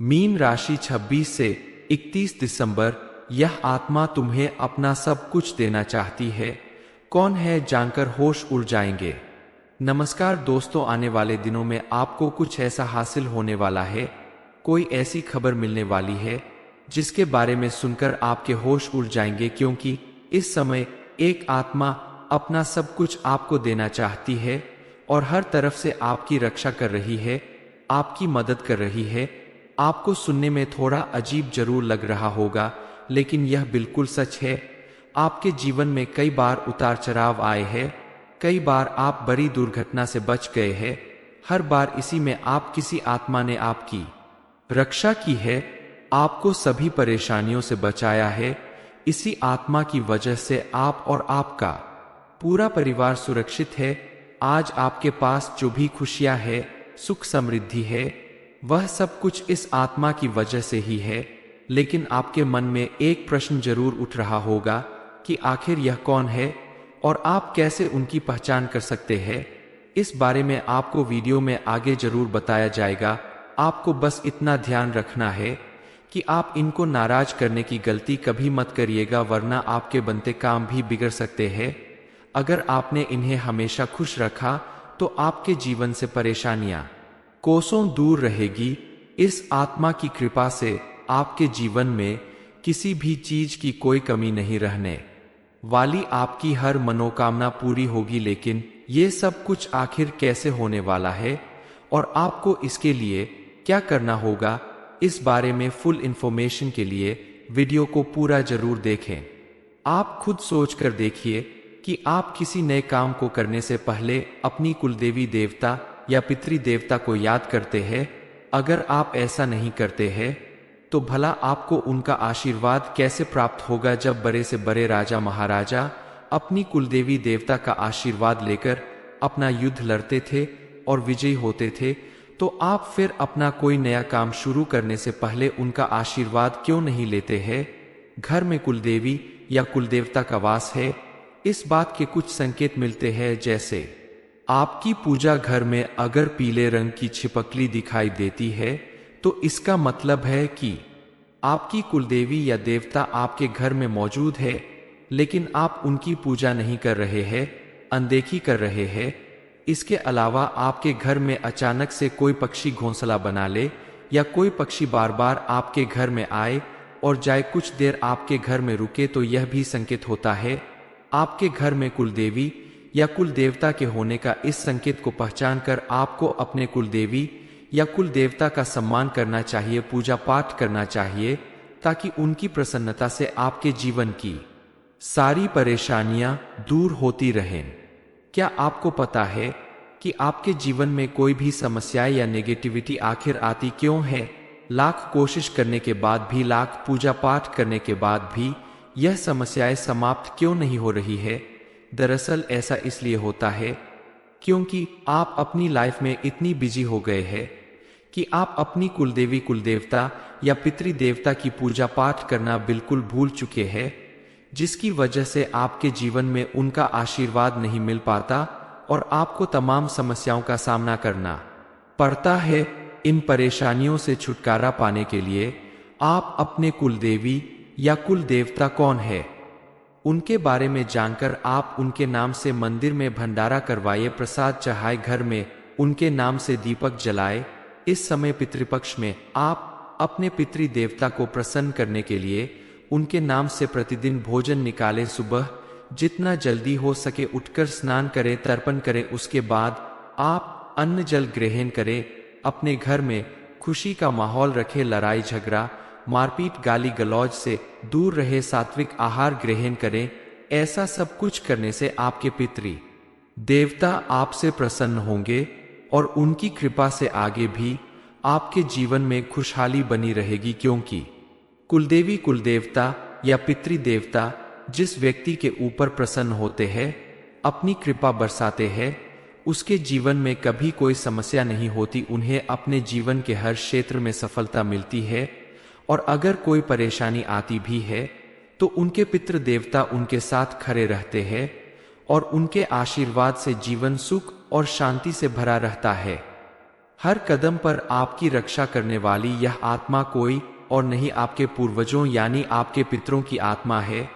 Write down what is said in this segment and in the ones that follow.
Mean राशि 26 से 31 दिसंबर। यह आत्मा तुम्हें अपना सब कुछ देना चाहती है। कौन है जानकर होश उड़ जाएंगे। नमस्कार दोस्तों, आने वाले दिनों में आपको कुछ ऐसा हासिल होने वाला है। कोई ऐसी खबर मिलने वाली है जिसके बारे में सुनकर आपके होश उड़ जाएंगे, क्योंकि इस समय एक आत्मा अपना सब कुछ आपको देना चाहती है और हर तरफ से आपकी रक्षा कर रही है, आपकी मदद कर रही है। आपको सुनने में थोड़ा अजीब जरूर लग रहा होगा, लेकिन यह बिल्कुल सच है। आपके जीवन में कई बार उतार चढ़ाव आए हैं, कई बार आप बड़ी दुर्घटना से बच गए हैं। हर बार इसी में आप किसी आत्मा ने आपकी रक्षा की है, आपको सभी परेशानियों से बचाया है। इसी आत्मा की वजह से आप और आपका पूरा परिवार सुरक्षित है। आज आपके पास जो भी खुशियां है, सुख समृद्धि है, वह सब कुछ इस आत्मा की वजह से ही है। लेकिन आपके मन में एक प्रश्न जरूर उठ रहा होगा कि आखिर यह कौन है और आप कैसे उनकी पहचान कर सकते हैं। इस बारे में आपको वीडियो में आगे जरूर बताया जाएगा। आपको बस इतना ध्यान रखना है कि आप इनको नाराज करने की गलती कभी मत करिएगा, वरना आपके बनते काम भी बिगड़ सकते हैं। अगर आपने इन्हें हमेशा खुश रखा तो आपके जीवन से परेशानियां कोसों दूर रहेगी। इस आत्मा की कृपा से आपके जीवन में किसी भी चीज की कोई कमी नहीं रहने वाली, आपकी हर मनोकामना पूरी होगी। लेकिन ये सब कुछ आखिर कैसे होने वाला है और आपको इसके लिए क्या करना होगा, इस बारे में फुल इंफॉर्मेशन के लिए वीडियो को पूरा जरूर देखें। आप खुद सोच कर देखिए कि आप किसी नए काम को करने से पहले अपनी कुलदेवी देवता या पितृ देवता को याद करते हैं। अगर आप ऐसा नहीं करते हैं तो भला आपको उनका आशीर्वाद कैसे प्राप्त होगा। जब बड़े से बड़े राजा महाराजा अपनी कुलदेवी देवता का आशीर्वाद लेकर अपना युद्ध लड़ते थे और विजयी होते थे, तो आप फिर अपना कोई नया काम शुरू करने से पहले उनका आशीर्वाद क्यों नहीं लेते हैं। घर में कुलदेवी या कुलदेवता का वास है, इस बात के कुछ संकेत मिलते हैं, जैसे आपकी पूजा घर में अगर पीले रंग की छिपकली दिखाई देती है तो इसका मतलब है कि आपकी कुलदेवी या देवता आपके घर में मौजूद है, लेकिन आप उनकी पूजा नहीं कर रहे हैं, अनदेखी कर रहे हैं। इसके अलावा आपके घर में अचानक से कोई पक्षी घोंसला बना ले या कोई पक्षी बार बार आपके घर में आए और जाए, कुछ देर आपके घर में रुके, तो यह भी संकेत होता है आपके घर में कुलदेवी या कुल देवता के होने का। इस संकेत को पहचान कर आपको अपने कुलदेवी या कुल देवता का सम्मान करना चाहिए, पूजा पाठ करना चाहिए, ताकि उनकी प्रसन्नता से आपके जीवन की सारी परेशानियां दूर होती रहें। क्या आपको पता है कि आपके जीवन में कोई भी समस्या या नेगेटिविटी आखिर आती क्यों है? लाख कोशिश करने के बाद भी, लाख पूजा पाठ करने के बाद भी यह समस्याएं समाप्त क्यों नहीं हो रही है? दरअसल ऐसा इसलिए होता है क्योंकि आप अपनी लाइफ में इतनी बिजी हो गए हैं कि आप अपनी कुलदेवी कुलदेवता या पितृ देवता की पूजा पाठ करना बिल्कुल भूल चुके हैं, जिसकी वजह से आपके जीवन में उनका आशीर्वाद नहीं मिल पाता और आपको तमाम समस्याओं का सामना करना पड़ता है। इन परेशानियों से छुटकारा पाने के लिए आप अपने कुलदेवी या कुल देवता कौन है, उनके बारे में जानकर आप उनके नाम से मंदिर में भंडारा करवाइए, प्रसाद चढ़ाए, घर में उनके नाम से दीपक जलाए। इस समय पितृपक्ष में आप अपने पितृ देवता को प्रसन्न करने के लिए उनके नाम से प्रतिदिन भोजन निकालें। सुबह जितना जल्दी हो सके उठकर स्नान करें, तर्पण करें, उसके बाद आप अन्न जल ग्रहण करें। अपने घर में खुशी का माहौल रखें, लड़ाई झगड़ा मारपीट गाली गलौज से दूर रहे, सात्विक आहार ग्रहण करें। ऐसा सब कुछ करने से आपके पितृ देवता आपसे प्रसन्न होंगे और उनकी कृपा से आगे भी आपके जीवन में खुशहाली बनी रहेगी, क्योंकि कुलदेवी कुलदेवता या पितृ देवता जिस व्यक्ति के ऊपर प्रसन्न होते हैं, अपनी कृपा बरसाते हैं, उसके जीवन में कभी कोई समस्या नहीं होती, उन्हें अपने जीवन के हर क्षेत्र में सफलता मिलती है। और अगर कोई परेशानी आती भी है तो उनके पितृ देवता उनके साथ खड़े रहते हैं और उनके आशीर्वाद से जीवन सुख और शांति से भरा रहता है। हर कदम पर आपकी रक्षा करने वाली यह आत्मा कोई और नहीं आपके पूर्वजों यानी आपके पितरों की आत्मा है,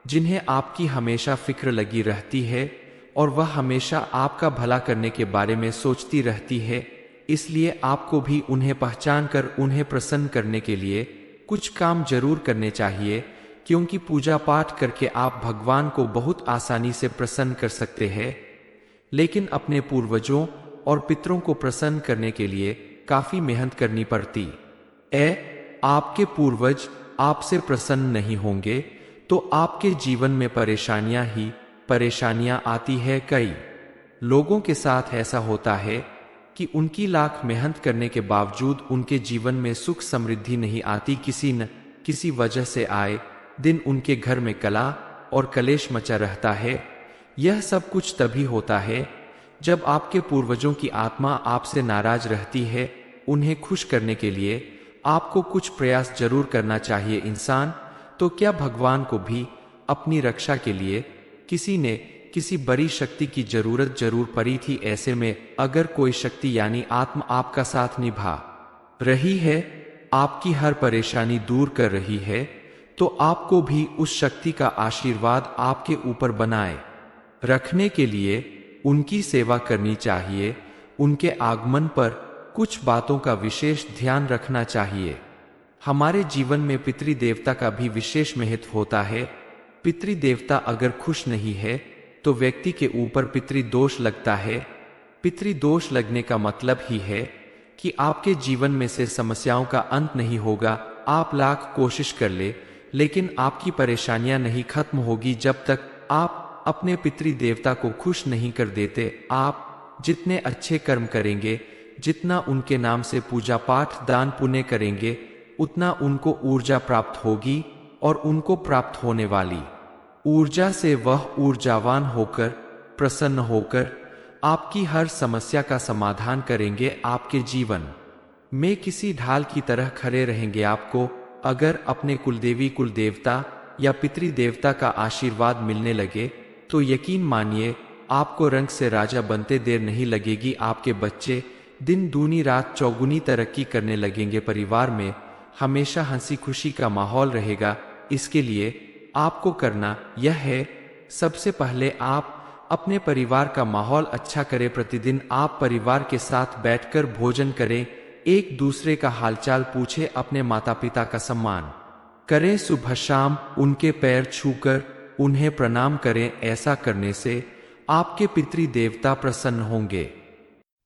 जिन्हें आपकी हमेशा फिक्र लगी रहती है और वह हमेशा आपका भला करने के बारे में सोचती रहती है। इसलिए आपको भी उन्हें पहचान कर उन्हें प्रसन्न करने के लिए कुछ काम जरूर करने चाहिए, क्योंकि पूजा पाठ करके आप भगवान को बहुत आसानी से प्रसन्न कर सकते हैं, लेकिन अपने पूर्वजों और पितरों को प्रसन्न करने के लिए काफी मेहनत करनी पड़ती। आपके पूर्वज आपसे प्रसन्न नहीं होंगे तो आपके जीवन में परेशानियां ही परेशानियां आती है। कई लोगों के साथ ऐसा होता है कि उनकी लाख मेहनत करने के बावजूद उनके जीवन में सुख समृद्धि नहीं आती। किसी न किसी वजह से आए दिन उनके घर में कला और कलेश मचा रहता है। यह सब कुछ तभी होता है जब आपके पूर्वजों की आत्मा आपसे नाराज रहती है। उन्हें खुश करने के लिए आपको कुछ प्रयास जरूर करना चाहिए। इंसान तो क्या, भगवान को भी अपनी रक्षा के लिए किसी बड़ी शक्ति की जरूरत जरूर पड़ी थी। ऐसे में अगर कोई शक्ति यानी आत्मा आपका साथ निभा रही है, आपकी हर परेशानी दूर कर रही है, तो आपको भी उस शक्ति का आशीर्वाद आपके ऊपर बनाए रखने के लिए उनकी सेवा करनी चाहिए। उनके आगमन पर कुछ बातों का विशेष ध्यान रखना चाहिए। हमारे जीवन में पितृदेवता का भी विशेष महत्व होता है। पितृदेवता अगर खुश नहीं है तो व्यक्ति के ऊपर पितृदोष लगता है। पितृदोष लगने का मतलब ही है कि आपके जीवन में से समस्याओं का अंत नहीं होगा। आप लाख कोशिश कर ले, लेकिन आपकी परेशानियां नहीं खत्म होगी जब तक आप अपने पितृदेवता को खुश नहीं कर देते। आप जितने अच्छे कर्म करेंगे, जितना उनके नाम से पूजा पाठ दान पुण्य करेंगे, उतना उनको ऊर्जा प्राप्त होगी और उनको प्राप्त होने वाली ऊर्जा से वह ऊर्जावान होकर प्रसन्न होकर आपकी हर समस्या का समाधान करेंगे। आपके जीवन में किसी ढाल की तरह खड़े रहेंगे। आपको अगर अपने कुलदेवी कुलदेवता या पितृदेवता का आशीर्वाद मिलने लगे तो यकीन मानिए आपको रंग से राजा बनते देर नहीं लगेगी। आपके बच्चे दिन दूनी रात चौगुनी तरक्की करने लगेंगे। परिवार में हमेशा हंसी खुशी का माहौल रहेगा। इसके लिए आपको करना यह है, सबसे पहले आप अपने परिवार का माहौल अच्छा करें। प्रतिदिन आप परिवार के साथ बैठकर भोजन करें, एक दूसरे का हालचाल पूछें, अपने माता पिता का सम्मान करें। सुबह शाम उनके पैर छूकर उन्हें प्रणाम करें। ऐसा करने से आपके पितृदेवता प्रसन्न होंगे।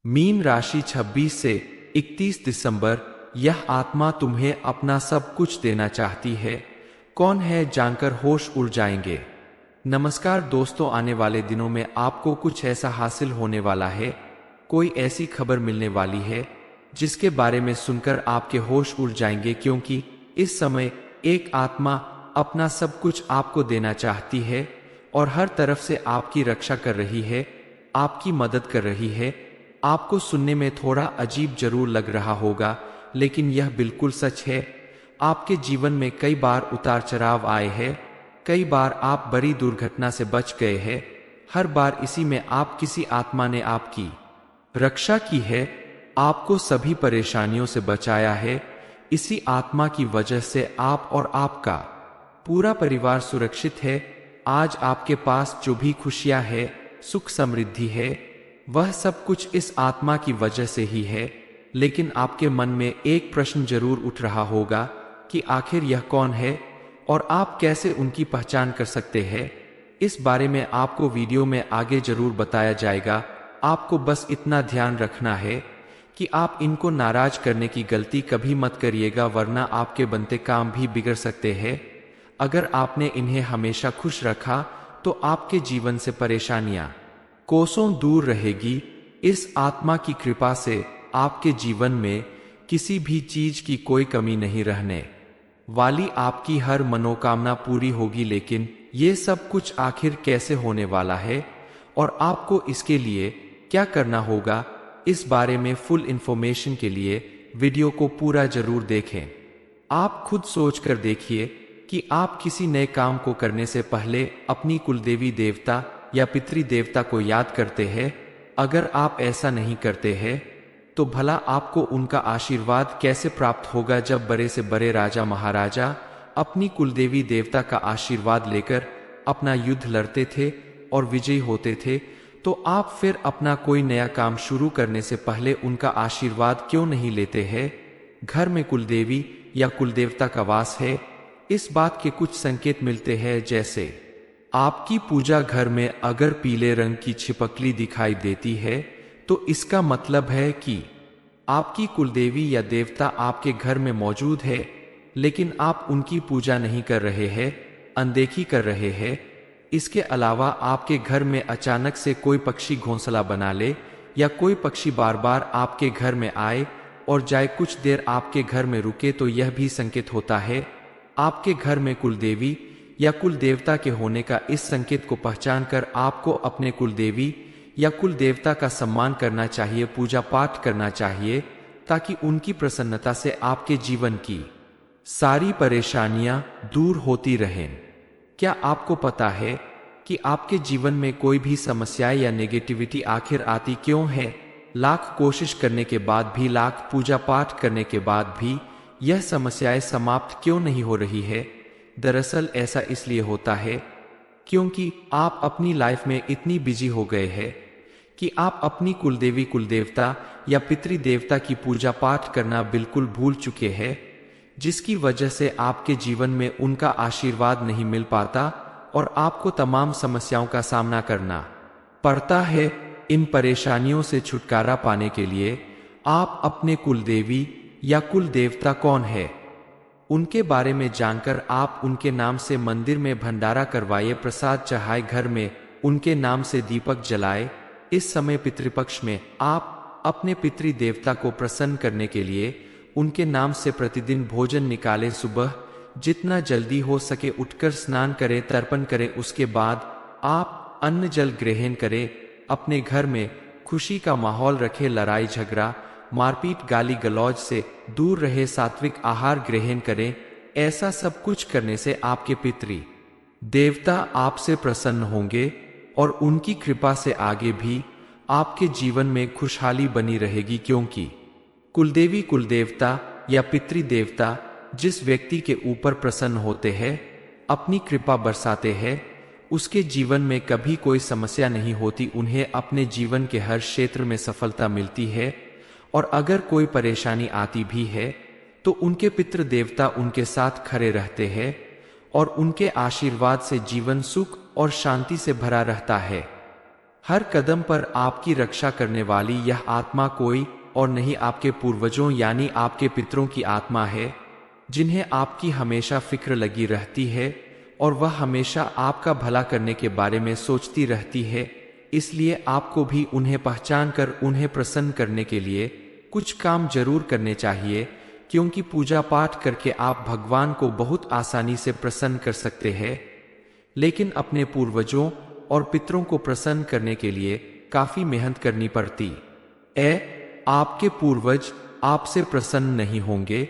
मीन राशि 26 से 31 दिसंबर। यह आत्मा तुम्हें अपना सब कुछ देना चाहती है। कौन है जानकर होश उड़ जाएंगे। नमस्कार दोस्तों, आने वाले दिनों में आपको कुछ ऐसा हासिल होने वाला है। कोई ऐसी खबर मिलने वाली है जिसके बारे में सुनकर आपके होश उड़ जाएंगे, क्योंकि इस समय एक आत्मा अपना सब कुछ आपको देना चाहती है और हर तरफ से आपकी रक्षा कर रही है, आपकी मदद कर रही है। आपको सुनने में थोड़ा अजीब जरूर लग रहा होगा, लेकिन यह बिल्कुल सच है। आपके जीवन में कई बार उतार चढ़ाव आए हैं, कई बार आप बड़ी दुर्घटना से बच गए हैं। हर बार इसी में आप किसी आत्मा ने आपकी रक्षा की है, आपको सभी परेशानियों से बचाया है। इसी आत्मा की वजह से आप और आपका पूरा परिवार सुरक्षित है। आज आपके पास जो भी खुशियां है, सुख समृद्धि है, वह सब कुछ इस आत्मा की वजह से ही है। लेकिन आपके मन में एक प्रश्न जरूर उठ रहा होगा कि आखिर यह कौन है और आप कैसे उनकी पहचान कर सकते हैं। इस बारे में आपको वीडियो में आगे जरूर बताया जाएगा। आपको बस इतना ध्यान रखना है कि आप इनको नाराज करने की गलती कभी मत करिएगा, वरना आपके बनते काम भी बिगड़ सकते हैं। अगर आपने इन्हें हमेशा खुश रखा तो आपके जीवन से परेशानियां कोसों दूर रहेगी। इस आत्मा की कृपा से आपके जीवन में किसी भी चीज की कोई कमी नहीं रहने वाली। आपकी हर मनोकामना पूरी होगी। लेकिन ये सब कुछ आखिर कैसे होने वाला है और आपको इसके लिए क्या करना होगा, इस बारे में फुल इंफॉर्मेशन के लिए वीडियो को पूरा जरूर देखें। आप खुद सोच कर देखिए कि आप किसी नए काम को करने से पहले अपनी कुलदेवी देवता या पितृदेवता को याद करते हैं। अगर आप ऐसा नहीं करते हैं तो भला आपको उनका आशीर्वाद कैसे प्राप्त होगा जब बड़े से बड़े राजा महाराजा अपनी कुलदेवी देवता का आशीर्वाद लेकर अपना युद्ध लड़ते थे और विजयी होते थे, तो आप फिर अपना कोई नया काम शुरू करने से पहले उनका आशीर्वाद क्यों नहीं लेते हैं? घर में कुलदेवी या कुलदेवता का वास है, इस बात के कुछ संकेत मिलते हैं, जैसे आपकी पूजा घर में अगर पीले रंग की छिपकली दिखाई देती है तो इसका मतलब है कि आपकी कुलदेवी या देवता आपके घर में मौजूद है, लेकिन आप उनकी पूजा नहीं कर रहे हैं, अनदेखी कर रहे हैं। इसके अलावा आपके घर में अचानक से कोई पक्षी घोंसला बना ले या कोई पक्षी बार बार आपके घर में आए और जाए, कुछ देर आपके घर में रुके, तो यह भी संकेत होता है आपके घर में कुलदेवी या कुल देवता के होने का। इस संकेत को पहचान कर आपको अपने कुलदेवी या कुल देवता का सम्मान करना चाहिए, पूजा पाठ करना चाहिए, ताकि उनकी प्रसन्नता से आपके जीवन की सारी परेशानियां दूर होती रहें। क्या आपको पता है कि आपके जीवन में कोई भी समस्या या नेगेटिविटी आखिर आती क्यों है? लाख कोशिश करने के बाद भी, लाख पूजा पाठ करने के बाद भी यह समस्याएं समाप्त क्यों नहीं हो रही है? दरअसल ऐसा इसलिए होता है क्योंकि आप अपनी लाइफ में इतनी बिजी हो गए हैं कि आप अपनी कुलदेवी कुलदेवता या पितृदेवता की पूजा पाठ करना बिल्कुल भूल चुके हैं, जिसकी वजह से आपके जीवन में उनका आशीर्वाद नहीं मिल पाता और आपको तमाम समस्याओं का सामना करना पड़ता है। इन परेशानियों से छुटकारा पाने के लिए आप अपने कुलदेवी या कुल देवता कौन है, उनके बारे में जानकर आप उनके नाम से मंदिर में भंडारा करवाइए, प्रसाद चढ़ाए, घर में उनके नाम से दीपक जलाए। इस समय पितृपक्ष में आप अपने पितृदेवता को प्रसन्न करने के लिए उनके नाम से प्रतिदिन भोजन निकालें। सुबह जितना जल्दी हो सके उठकर स्नान करें, तर्पण करें, उसके बाद आप अन्न जल ग्रहण करें। अपने घर में खुशी का माहौल रखें, लड़ाई झगड़ा मारपीट गाली गलौज से दूर रहे, सात्विक आहार ग्रहण करें। ऐसा सब कुछ करने से आपके पितृ देवता आपसे प्रसन्न होंगे और उनकी कृपा से आगे भी आपके जीवन में खुशहाली बनी रहेगी, क्योंकि कुलदेवी कुलदेवता या पितृदेवता जिस व्यक्ति के ऊपर प्रसन्न होते हैं, अपनी कृपा बरसाते हैं, उसके जीवन में कभी कोई समस्या नहीं होती, उन्हें अपने जीवन के हर क्षेत्र में सफलता मिलती है। और अगर कोई परेशानी आती भी है तो उनके पितृ देवता उनके साथ खड़े रहते हैं और उनके आशीर्वाद से जीवन सुख और शांति से भरा रहता है। हर कदम पर आपकी रक्षा करने वाली यह आत्मा कोई और नहीं, आपके पूर्वजों यानी आपके पितरों की आत्मा है, जिन्हें आपकी हमेशा फिक्र लगी रहती है और वह हमेशा आपका भला करने के बारे में सोचती रहती है। इसलिए आपको भी उन्हें पहचान कर उन्हें प्रसन्न करने के लिए कुछ काम जरूर करने चाहिए, क्योंकि पूजा पाठ करके आप भगवान को बहुत आसानी से प्रसन्न कर सकते हैं, लेकिन अपने पूर्वजों और पितरों को प्रसन्न करने के लिए काफी मेहनत करनी पड़ती है। आपके पूर्वज आपसे प्रसन्न नहीं होंगे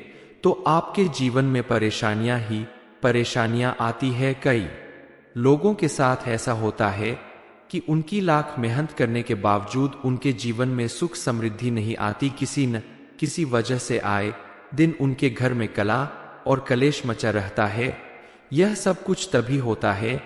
तो आपके जीवन में परेशानियां ही परेशानियां आती है। कई लोगों के साथ ऐसा होता है कि उनकी लाख मेहनत करने के बावजूद उनके जीवन में सुख समृद्धि नहीं आती, किसी न किसी वजह से आए दिन उनके घर में कला और कलेश मचा रहता है। यह सब कुछ तभी होता है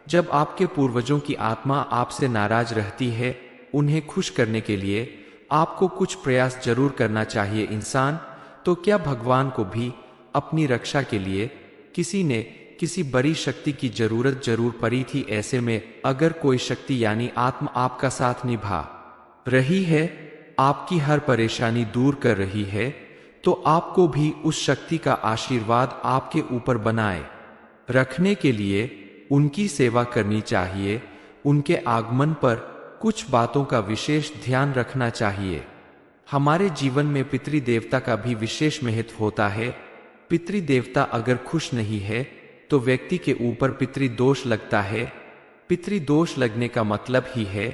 जब आपके पूर्वजों की आत्मा आपसे नाराज रहती है। उन्हें खुश करने के लिए आपको कुछ प्रयास जरूर करना चाहिए। इंसान तो क्या, भगवान को भी अपनी रक्षा के लिए किसी बड़ी शक्ति की जरूरत जरूर पड़ी थी। ऐसे में अगर कोई शक्ति यानी आत्मा आपका साथ निभा रही है, आपकी हर परेशानी दूर कर रही है, तो आपको भी उस शक्ति का आशीर्वाद आपके ऊपर बनाए रखने के लिए उनकी सेवा करनी चाहिए। उनके आगमन पर कुछ बातों का विशेष ध्यान रखना चाहिए। हमारे जीवन में पितृदेवता का भी विशेष महत्व होता है। पितृदेवता अगर खुश नहीं है तो व्यक्ति के ऊपर पितृदोष लगता है। पितृदोष लगने का मतलब ही है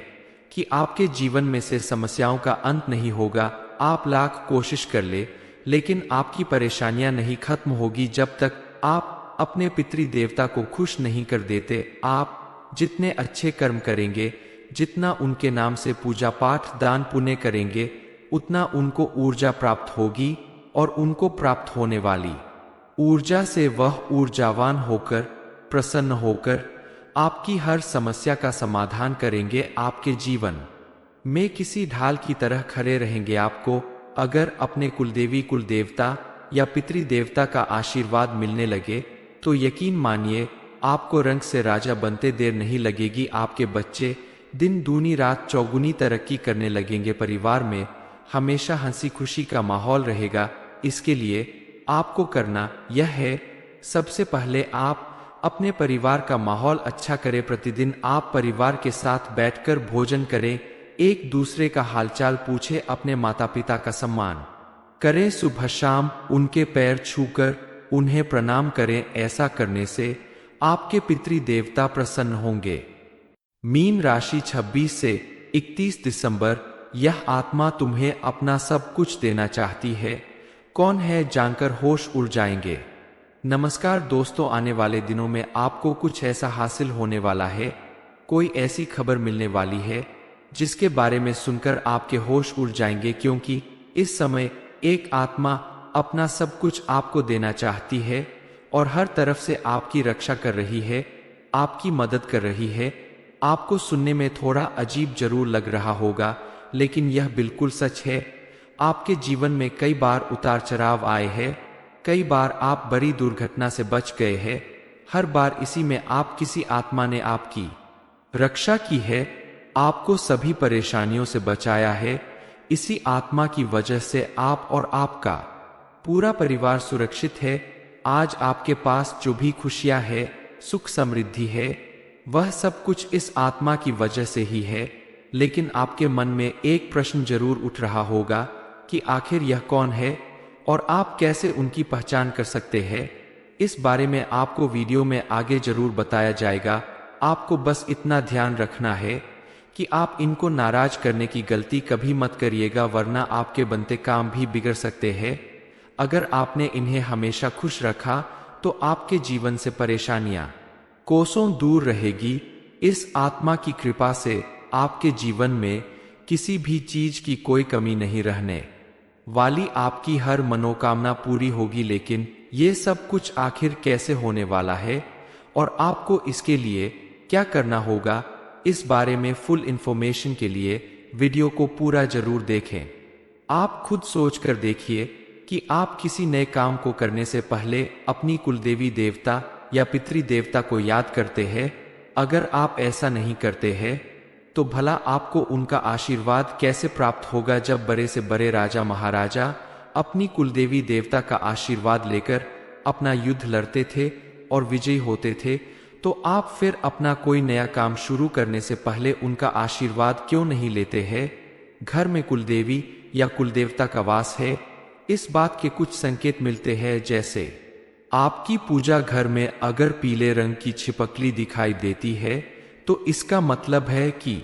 कि आपके जीवन में से समस्याओं का अंत नहीं होगा। आप लाख कोशिश कर ले, लेकिन आपकी परेशानियां नहीं खत्म होगी जब तक आप अपने पितृदेवता को खुश नहीं कर देते। आप जितने अच्छे कर्म करेंगे, जितना उनके नाम से पूजा पाठ दान पुण्य करेंगे, उतना उनको ऊर्जा प्राप्त होगी और उनको प्राप्त होने वाली ऊर्जा से वह ऊर्जावान होकर, प्रसन्न होकर आपकी हर समस्या का समाधान करेंगे। आपके जीवन में किसी ढाल की तरह खड़े रहेंगे। आपको अगर अपने कुलदेवी, कुलदेवता या पितृदेवता का आशीर्वाद मिलने लगे तो यकीन मानिए आपको रंग से राजा बनते देर नहीं लगेगी। आपके बच्चे दिन दूनी रात चौगुनी तरक्की करने लगेंगे। परिवार में हमेशा हंसी खुशी का माहौल रहेगा। इसके लिए आपको करना यह है, सबसे पहले आप अपने परिवार का माहौल अच्छा करें। प्रतिदिन आप परिवार के साथ बैठकर भोजन करें, एक दूसरे का हालचाल पूछें, अपने माता पिता का सम्मान करें। सुबह शाम उनके पैर छूकर उन्हें प्रणाम करें। ऐसा करने से आपके पितृदेवता प्रसन्न होंगे। मीन राशि 26 से 31 दिसंबर। यह आत्मा तुम्हें अपना सब कुछ देना चाहती है। कौन है जानकर होश उड़ जाएंगे। नमस्कार दोस्तों, आने वाले दिनों में आपको कुछ ऐसा हासिल होने वाला है, कोई ऐसी खबर मिलने वाली है जिसके बारे में सुनकर आपके होश उड़ जाएंगे, क्योंकि इस समय एक आत्मा अपना सब कुछ आपको देना चाहती है और हर तरफ से आपकी रक्षा कर रही है, आपकी मदद कर रही है। आपको सुनने में थोड़ा अजीब जरूर लग रहा होगा, लेकिन यह बिल्कुल सच है। आपके जीवन में कई बार उतार चढ़ाव आए हैं, कई बार आप बड़ी दुर्घटना से बच गए हैं। हर बार इसी में आप किसी आत्मा ने आपकी रक्षा की है, आपको सभी परेशानियों से बचाया है। इसी आत्मा की वजह से आप और आपका पूरा परिवार सुरक्षित है। आज आपके पास जो भी खुशियां है, सुख समृद्धि है, वह सब कुछ इस आत्मा की वजह से ही है। लेकिन आपके मन में एक प्रश्न जरूर उठ रहा होगा कि आखिर यह कौन है और आप कैसे उनकी पहचान कर सकते हैं। इस बारे में आपको वीडियो में आगे जरूर बताया जाएगा। आपको बस इतना ध्यान रखना है कि आप इनको नाराज करने की गलती कभी मत करिएगा, वरना आपके बनते काम भी बिगड़ सकते हैं। अगर आपने इन्हें हमेशा खुश रखा तो आपके जीवन से परेशानियां कोसों दूर रहेगी। इस आत्मा की कृपा से आपके जीवन में किसी भी चीज की कोई कमी नहीं रहने वाली, आपकी हर मनोकामना पूरी होगी। लेकिन ये सब कुछ आखिर कैसे होने वाला है और आपको इसके लिए क्या करना होगा, इस बारे में फुल इंफॉर्मेशन के लिए वीडियो को पूरा जरूर देखें। आप खुद सोच कर देखिए कि आप किसी नए काम को करने से पहले अपनी कुलदेवी देवता या पितृदेवता को याद करते हैं। अगर आप ऐसा नहीं करते हैं तो भला आपको उनका आशीर्वाद कैसे प्राप्त होगा। जब बड़े से बड़े राजा महाराजा अपनी कुलदेवी देवता का आशीर्वाद लेकर अपना युद्ध लड़ते थे और विजयी होते थे, तो आप फिर अपना कोई नया काम शुरू करने से पहले उनका आशीर्वाद क्यों नहीं लेते हैं। घर में कुलदेवी या कुलदेवता का वास है, इस बात के कुछ संकेत मिलते हैं, जैसे आपकी पूजा घर में अगर पीले रंग की छिपकली दिखाई देती है तो इसका मतलब है कि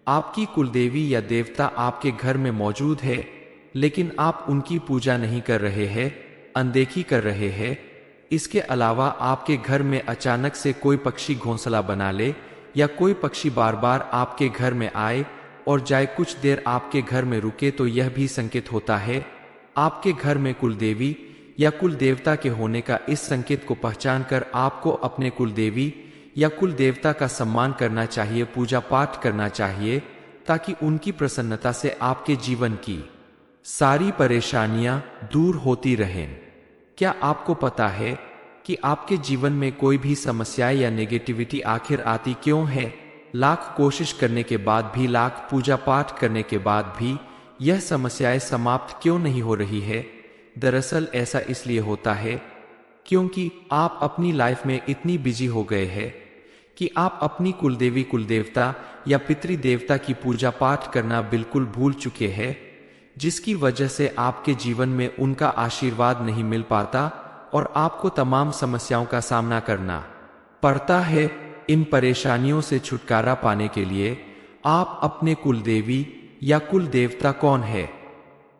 आपकी कुलदेवी या देवता आपके घर में मौजूद है, लेकिन आप उनकी पूजा नहीं कर रहे हैं, अनदेखी कर रहे हैं। इसके अलावा आपके घर में अचानक से कोई पक्षी घोंसला बना ले या कोई पक्षी बार बार आपके घर में आए और जाए, कुछ देर आपके घर में रुके, तो यह भी संकेत होता है आपके घर में कुलदेवी या कुलदेवता के होने का। इस संकेत को पहचान कर आपको अपने कुलदेवी या कुलदेवता का सम्मान करना चाहिए, पूजा पाठ करना चाहिए, ताकि उनकी प्रसन्नता से आपके जीवन की सारी परेशानियां दूर होती रहें। क्या आपको पता है कि आपके जीवन में कोई भी समस्या या नेगेटिविटी आखिर आती क्यों है? लाख कोशिश करने के बाद भी, लाख पूजा पाठ करने के बाद भी यह समस्याएं समाप्त क्यों नहीं हो रही है? दरअसल ऐसा इसलिए होता है क्योंकि आप अपनी लाइफ में इतनी बिजी हो गए हैं कि आप अपनी कुलदेवी, कुलदेवता या पितृदेवता की पूजा पाठ करना बिल्कुल भूल चुके हैं, जिसकी वजह से आपके जीवन में उनका आशीर्वाद नहीं मिल पाता और आपको तमाम समस्याओं का सामना करना पड़ता है। इन परेशानियों से छुटकारा पाने के लिए आप अपने कुलदेवी या कुलदेवता कौन है,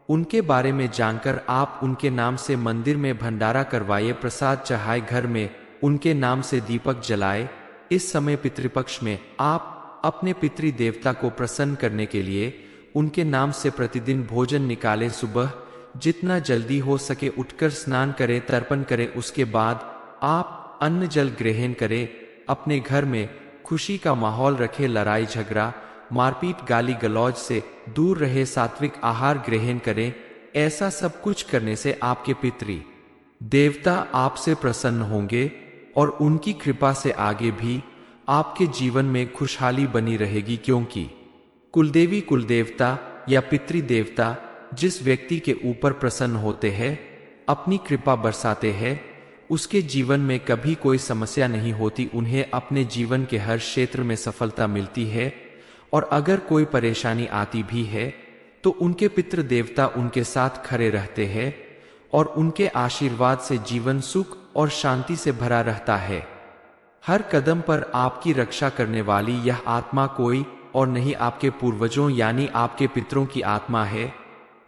उनके बारे में जानकर आप उनके नाम से मंदिर में भंडारा करवाइए, प्रसाद चढ़ाए, घर में उनके नाम से दीपक जलाए। इस समय पितृपक्ष में आप अपने पितृदेवता को प्रसन्न करने के लिए उनके नाम से प्रतिदिन भोजन निकालें। सुबह जितना जल्दी हो सके उठकर स्नान करें, तर्पण करें। उसके बाद आप अन्न जल ग्रहण करें। अपने घर में खुशी का माहौल रखें। लड़ाई झगड़ा, मारपीट, गाली गलौज से दूर रहे। सात्विक आहार ग्रहण करें। ऐसा सब कुछ करने से आपके पितृ देवता आपसे प्रसन्न होंगे और उनकी कृपा से आगे भी आपके जीवन में खुशहाली बनी रहेगी। क्योंकि कुलदेवी, कुलदेवता या पितृदेवता जिस व्यक्ति के ऊपर प्रसन्न होते हैं, अपनी कृपा बरसाते हैं, उसके जीवन में कभी कोई समस्या नहीं होती। उन्हें अपने जीवन के हर क्षेत्र में सफलता मिलती है। और अगर कोई परेशानी आती भी है तो उनके पितृ देवता उनके साथ खड़े रहते हैं और उनके आशीर्वाद से जीवन सुख और शांति से भरा रहता है। हर कदम पर आपकी रक्षा करने वाली यह आत्मा कोई और नहीं, आपके पूर्वजों यानी आपके पितरों की आत्मा है,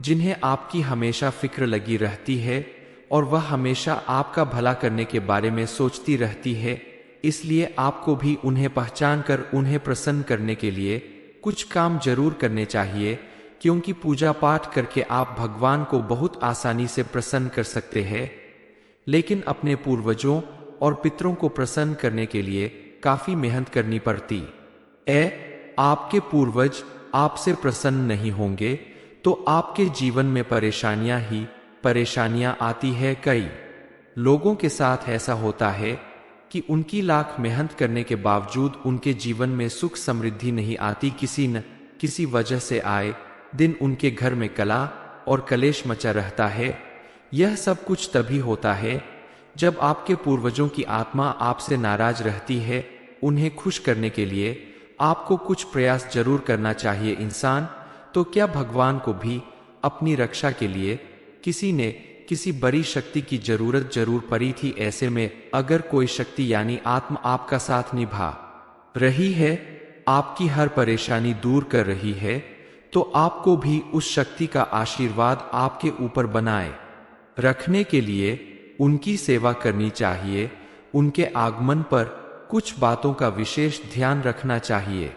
जिन्हें आपकी हमेशा फिक्र लगी रहती है और वह हमेशा आपका भला करने के बारे में सोचती रहती है। इसलिए आपको भी उन्हें पहचान कर उन्हें प्रसन्न करने के लिए कुछ काम जरूर करने चाहिए, क्योंकि पूजा पाठ करके आप भगवान को बहुत आसानी से प्रसन्न कर सकते हैं। लेकिन अपने पूर्वजों और पितरों को प्रसन्न करने के लिए काफी मेहनत करनी पड़ती है। आपके पूर्वज आपसे प्रसन्न नहीं होंगे तो आपके जीवन में परेशानियां ही परेशानियां आती है। कई लोगों के साथ ऐसा होता है कि उनकी लाख मेहनत करने के बावजूद उनके जीवन में सुख समृद्धि नहीं आती। किसी न किसी वजह से आए दिन उनके घर में कला और कलेश मचा रहता है। यह सब कुछ तभी होता है जब आपके पूर्वजों की आत्मा आपसे नाराज रहती है। उन्हें खुश करने के लिए आपको कुछ प्रयास जरूर करना चाहिए। इंसान तो क्या, भगवान को भी अपनी रक्षा के लिए किसी बड़ी शक्ति की जरूरत जरूर पड़ी थी। ऐसे में अगर कोई शक्ति यानी आत्मा आपका साथ निभा रही है, आपकी हर परेशानी दूर कर रही है, तो आपको भी उस शक्ति का आशीर्वाद आपके ऊपर बनाए रखने के लिए उनकी सेवा करनी चाहिए। उनके आगमन पर कुछ बातों का विशेष ध्यान रखना चाहिए।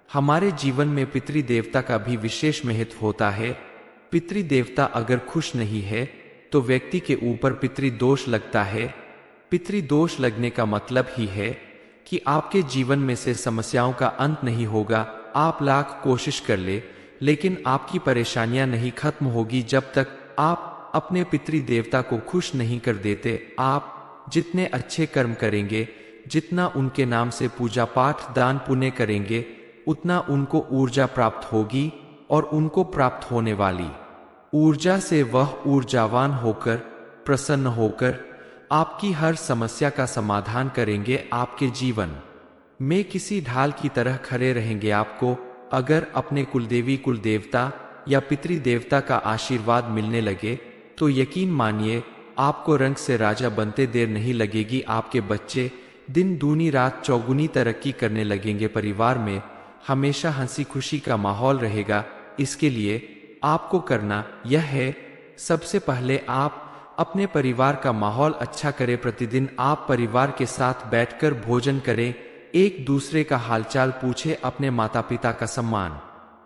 हमारे जीवन में पितृदेवता का भी विशेष महत्व होता है। पितृदेवता अगर खुश नहीं है तो व्यक्ति के ऊपर पितृदोष लगता है। पितृदोष लगने का मतलब ही है कि आपके जीवन में से समस्याओं का अंत नहीं होगा। आप लाख कोशिश कर ले, लेकिन आपकी परेशानियां नहीं खत्म होगी जब तक आप अपने पितृदेवता को खुश नहीं कर देते। आप जितने अच्छे कर्म करेंगे, जितना उनके नाम से पूजा पाठ दान पुण्य करेंगे, उतना उनको ऊर्जा प्राप्त होगी और उनको प्राप्त होने वाली ऊर्जा से वह ऊर्जावान होकर, प्रसन्न होकर आपकी हर समस्या का समाधान करेंगे। आपके जीवन में किसी ढाल की तरह खड़े रहेंगे। आपको अगर अपने कुलदेवी, कुलदेवता या पितृदेवता का आशीर्वाद मिलने लगे तो यकीन मानिए आपको रंग से राजा बनते देर नहीं लगेगी। आपके बच्चे दिन दूनी रात चौगुनी तरक्की करने लगेंगे। परिवार में हमेशा हंसी खुशी का माहौल रहेगा। इसके लिए आपको करना यह है, सबसे पहले आप अपने परिवार का माहौल अच्छा करें। प्रतिदिन आप परिवार के साथ बैठकर भोजन करें, एक दूसरे का हालचाल पूछें, अपने माता पिता का सम्मान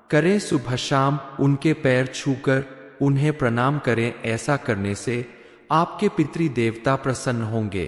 करें। सुबह शाम उनके पैर छूकर उन्हें प्रणाम करें। ऐसा करने से आपके पितृदेवता प्रसन्न होंगे।